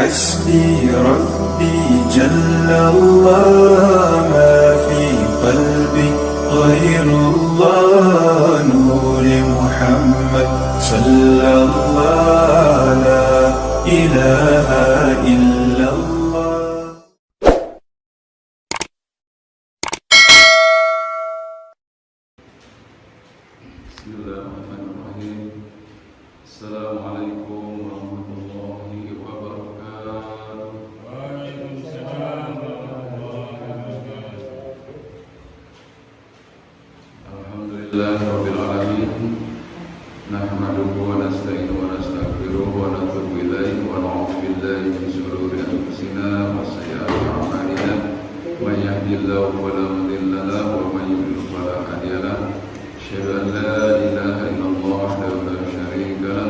حسبي ربي جل الله ما في قلبي غير الله نور محمد صلى الله لا إله إلا الله. بسم الله الرحمن الرحيم. السلام عليكم ورحمة الله وبركاته. وعليكم السلام ورحمة الله وبركاته. الحمد لله رب العالمين. نحمده ونستعينه ونستغفره ونتوب إليه ونعوذ بالله من شرور أنفسنا وسيئات أعمالنا. من يهده الله فلا مضل له ومن يضلل فلا هادي له. أشهد أن لا إله إلا الله وحده لا شريك له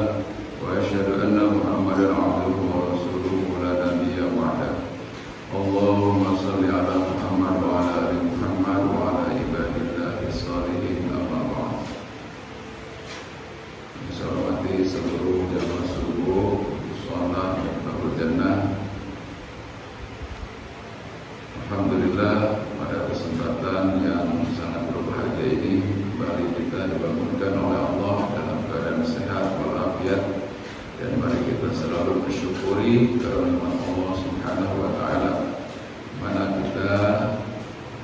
وأشهد أن محمدا عبده ورسوله لا نبي بعده. اللهم صل على محمد وعلى آل محمد وعلى عباد الله الصالحين. أما بعد. Saya hormati seluruh jamaah subuh sholat Bahrul Jannah. Alhamdulillah, pada kesempatan yang sangat berbahagia ini kembali kita dibangunkan oleh Allah dalam keadaan sehat walafiat, dan mari kita selalu bersyukuri karena nikmat Allah Subhanahu wa taala, mana kita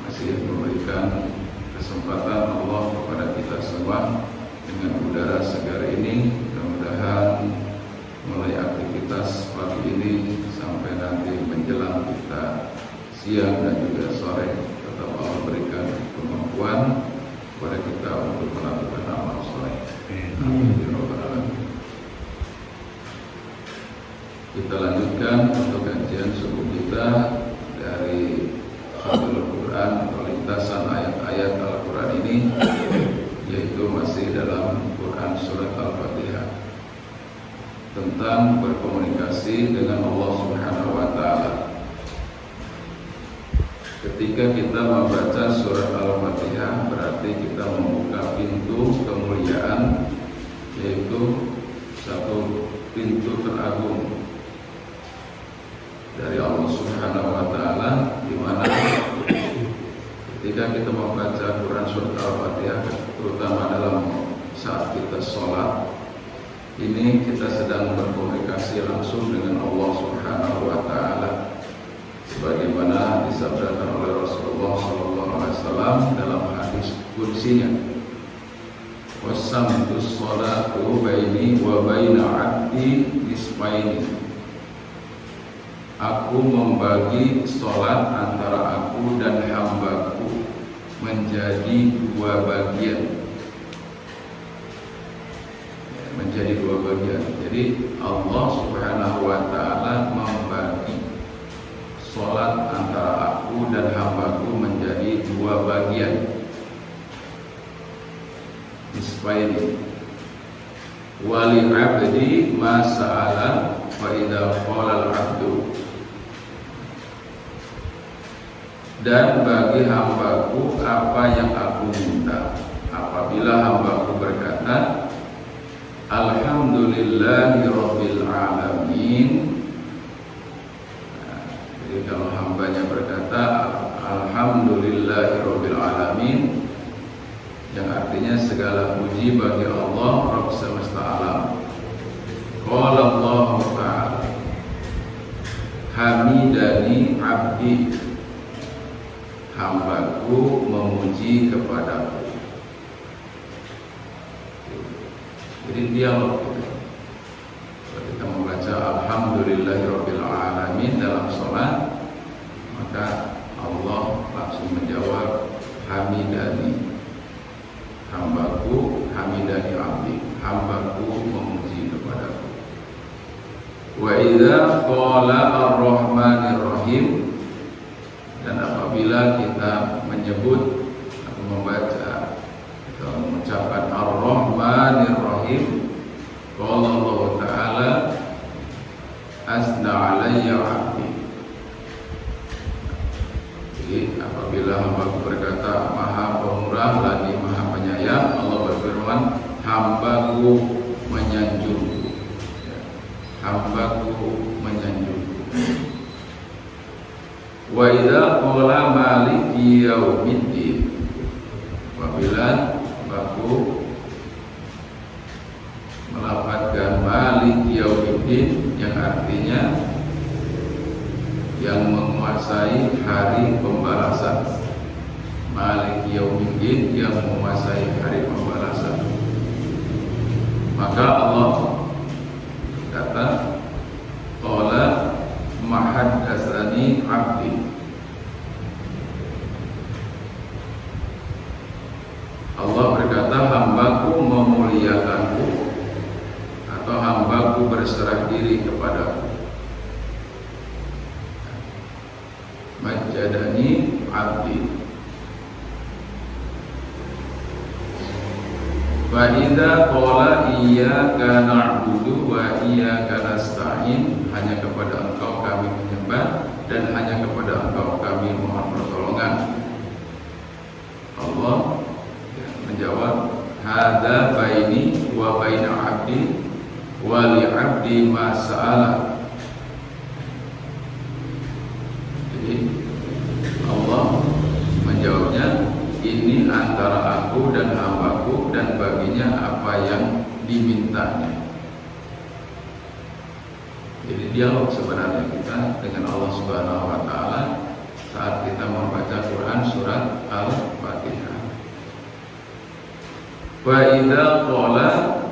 masih memberikan kesempatan Allah kepada kita semua dengan udara segar ini. Mudah-mudahan mulai aktivitas pagi ini sampai nanti menjelang kita siang dan juga sore, tetap Allah berikan kemampuan kepada kita untuk melakukan amal soleh. Amin. Kita lanjutkan untuk kajian subuh kita dari Suratul Quran atau lintasan ayat-ayat Al-Quran ini, yaitu masih dalam Quran Surat Al-Fatihah, tentang berkomunikasi dengan Allah Subhanahu wa taala. Ketika kita membaca surat Al-Fatihah, berarti kita membuka pintu kemuliaan, yaitu satu pintu teragung dari Allah Subhanahu wa taala, di mana ketika kita membaca Quran surat Al-Fatihah, terutama dalam saat kita sholat, ini kita sedang berkomunikasi langsung dengan Allah Subhanahu wa taala, sebagaimana disabdakan oleh Rasulullah SAW dalam hadis qudsinya, "Wassamtu sholatu baini wa baina 'abdi nisfaini." Aku membagi sholat antara aku dan hambaku menjadi dua bagian. Jadi Allah Subhanahu wa taala membagi sholat antara aku dan hambaku menjadi dua bagian. Nisfaini. Wali abdi ma sa'ala fa idza qala al-'abdu. Dan bagi hambaku apa yang aku minta, apabila hambaku berkata alhamdulillahi rabbil alamin. Jadi kalau hambanya berkata alhamdulillahi rabbil alamin, yang artinya segala puji bagi Allah Rabb semesta alam. Qala Allah ta'ala hamidani abdi, hambaku memuji kepadaku. Jadi dialog kita. Kalau kita membaca alhamdulillahirabbil alamin dalam sholat, maka Allah langsung menjawab hamidani, hambaku, hamidani abdi, hambaku memuji kepadaku. Wa idza qala ar-rahmanir rahim, dan apabila kita menyebut atau membaca atau mengucapkan ar-rahmanir rahim, qala Allah ta'ala asna alayya abdi. Jadi apabila hambaku berkata maha pemurah lagi maha penyayang, Allah berfirman hambaku menyanjungku, hambaku menyanjungku. Wa idza qala maliki yaumiddin, apabila baku melafazkan maliki yaumiddin yang artinya yang menguasai hari pembalasan. Maliki yaumiddin yang menguasai hari pembalasan. Maka Allah kata qala mahaddatsani abdi. Allah berkata, hambaku memuliakanku atau hambaku berserah diri kepadaku. Majadani abdi. Fa idza qala iyyaka na'budu wa iyyaka nasta'in, hanya kepada Engkau kami menyembah dan hanya kepada Engkau kami mohon pertolongan. Allah menjawab, hadza baini wa baina 'abdi wa li 'abdi ma sa'ala. Jadi Allah menjawabnya, ini antara aku dan hambaku dan baginya apa yang dimintanya. Jadi dialog sebenarnya kita dengan Allah Subhanahu wa taala saat kita membaca Quran surat Al-Fatihah. Wa idza qala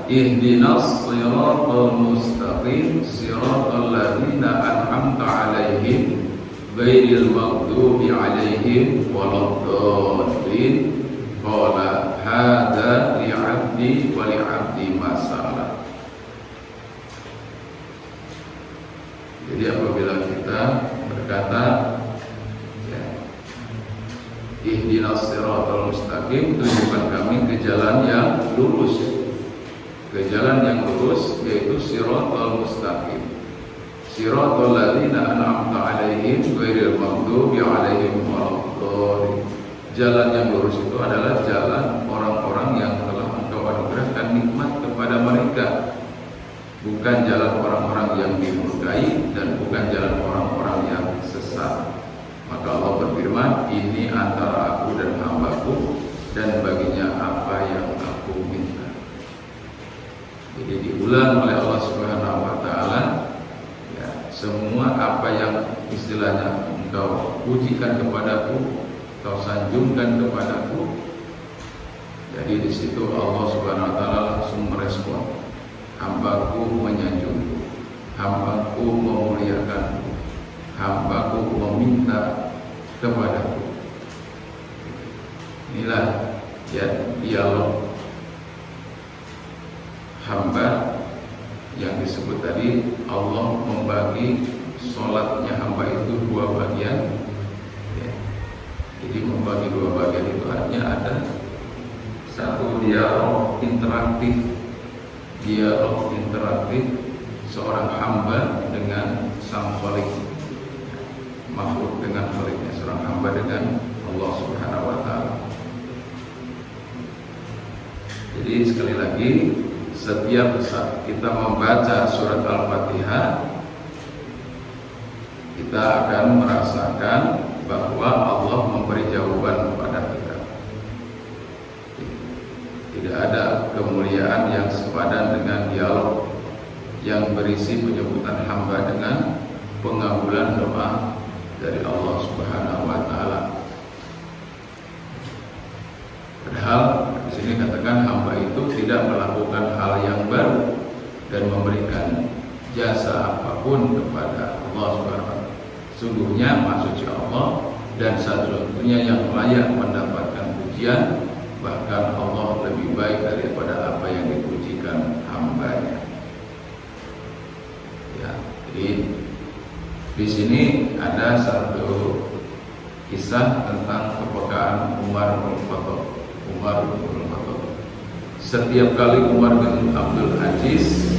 ihdinas siratal mustaqim siratal ladzina an'amta 'alaihim ghairil maghdubi 'alaihim waladdallin qala hadza li'abdi wa li'abdi ma sa'ala. Jadi apabila kita berkata ihdinas siratal mustaqim, tunjukkan kami ke jalan yang lurus. Ke jalan yang lurus yaitu siratal mustaqim. Siratal ladzina an'amta 'alaihim ghairil maghdubi 'alaihim waladdallin. Jalan yang lurus itu adalah jalan orang-orang yang telah Engkau anugerahkan nikmat kepada mereka. Bukan jalan orang-orang yang dimurkai dan bukan jalan orang-orang yang sesat. Maka Allah berfirman, ini antara aku dan hambaku dan baginya apa yang aku minta. Jadi diulang oleh Allah Subhanahu wa taala, ya, semua apa yang istilahnya engkau pujikan kepadaku, kau sanjungkan kepadaku. Jadi di situ Allah Subhanahu wa taala langsung merespon, hambaku menyanjungku, hambaku memuliakanku, hambaku meminta kepadaku. Inilah ya dialog hamba yang disebut tadi. Allah membagi sholatnya hamba itu dua bagian ya. Jadi membagi dua bagian itu artinya ada satu dialog interaktif seorang hamba dengan sang khalik, makhluk dengan khaliknya, seorang hamba dengan Allah Subhanahu wa taala. Jadi sekali lagi, setiap saat kita membaca surat Al-Fatihah, kita akan merasakan bahwa Allah memberi jawaban kepada kita. Tidak ada kemuliaan yang sepadan dengan dialog yang berisi penyebutan hamba dengan pengabulan doa dari Allah Subhanahu wa taala. Padahal di sini katakan hamba itu tidak melakukan hal yang baru dan memberikan jasa apapun kepada Allah Subhanahu wa taala. Sungguhnya maksudnya Allah dan satu-satunya yang layak mendapatkan pujian, bahkan Allah lebih baik daripada apa yang dipujikan hambanya. Ya, jadi di sini ada satu kisah tentang kepekaan Umar bin Khattab. Setiap kali Umar bin Abdul Aziz,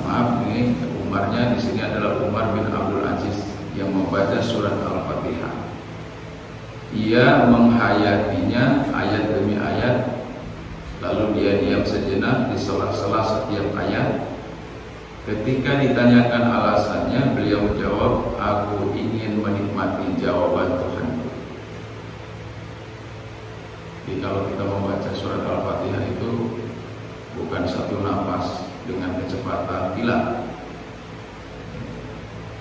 maaf ini Umarnya di sini adalah Umar bin Abdul Aziz yang membaca surat Al-Fatihah. Ia menghayatinya ayat demi ayat, lalu dia diam sejenak di sela-sela setiap ayat, Ketika ditanyakan alasannya, beliau menjawab, aku ingin menikmati jawaban Tuhanku. Jadi kalau kita membaca surat Al-Fatihah itu bukan satu nafas dengan kecepatan kilat,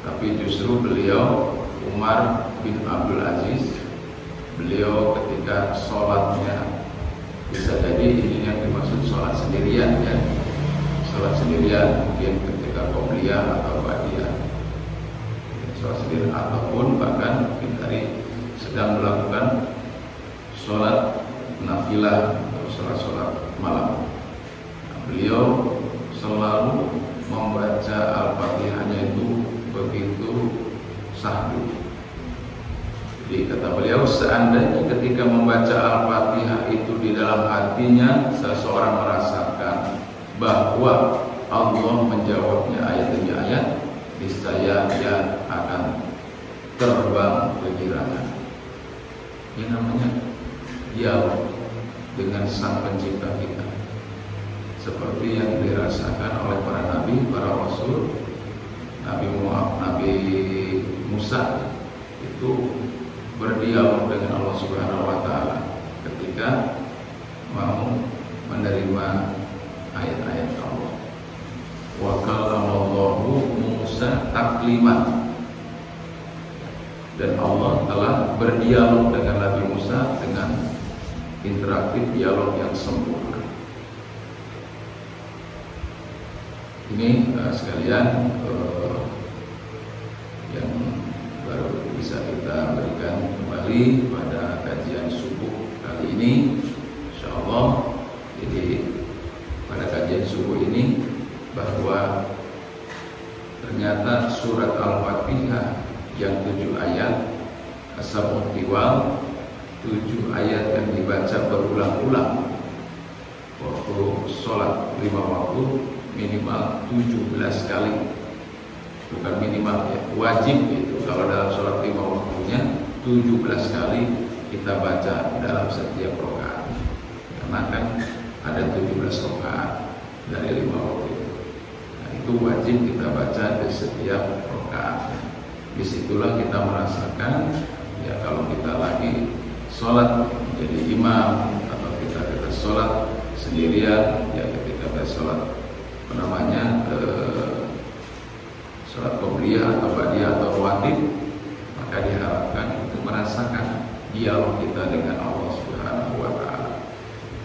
tapi justru beliau, Umar bin Abdul Aziz, beliau ketika sholatnya, bisa jadi ini yang dimaksud sholat sendirian ya, sholat sendirian mungkin ketika qobliyah atau ba'diyah, sholat sendirian ataupun bahkan tadi sedang melakukan sholat nafilah atau sholat malam. Nah, beliau selalu membaca Al-Fatihahnya itu begitu sahdu. Jadi kata beliau, seandainya ketika membaca Al-Fatihah itu di dalam hatinya seseorang merasakan bahwa Allah menjawabnya ayat demi ayat, niscaya dia akan terbang kegirangan. Ini namanya dialog dengan Sang Pencipta kita, seperti yang dirasakan oleh para nabi, para rasul. Nabi Musa itu berdialog dengan Allah Subhanahu wa taala ketika mau menerima ayat-ayat Allah. Wa kallamallahu Musa takliman. Dan Allah telah berdialog dengan Nabi Musa dengan interaktif, dialog yang sempurna. Ini sekalian yang baru bisa kita berikan kembali pada kajian subuh kali ini, insyaallah. Jadi pada kajian subuh ini bahwa ternyata surat Al-Fatihah yang 7 ayat as-sab'ut tiwal, 7 ayat yang dibaca berulang-ulang waktu sholat 5 waktu minimal 17 kali, bukan minimal ya, wajib itu kalau dalam sholat 5 waktunya 17 kali kita baca dalam setiap rakaat, karena kan ada 17 rakaat dari 5 waktu itu. Nah, itu wajib kita baca di setiap rakaat. Disitulah kita merasakan ya, kalau kita lagi sholat menjadi imam atau kita sholat sendirian ya, ketika kita sholat sholat qobliyah atau ba'diyah atau rawatib, maka diharapkan untuk merasakan dialog kita dengan Allah Subhanahu wa taala.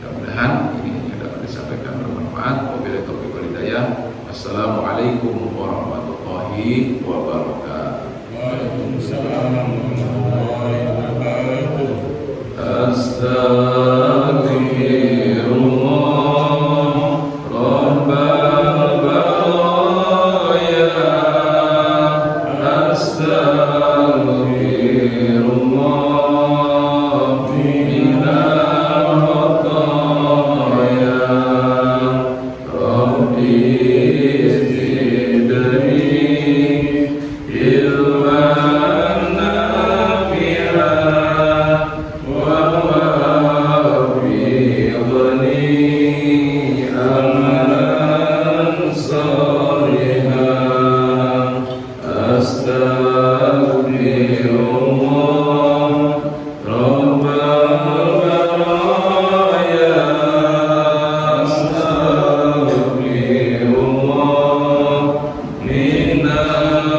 Mudah-mudahan ini yang dapat disampaikan bermanfaat. Wabillahi taufiq wal hidayah. Assalamualaikum warahmatullahi wabarakatuh. Waalaikumsalam warahmatullahi wabarakatuh. Astagfirullah Rabbal baraya, astagfirullah minal khataya, Rabbi zidni ilman nafi'an wa wafiqni amalan salihan. Astagfirullah Rabbal baraya, astagfirullah minal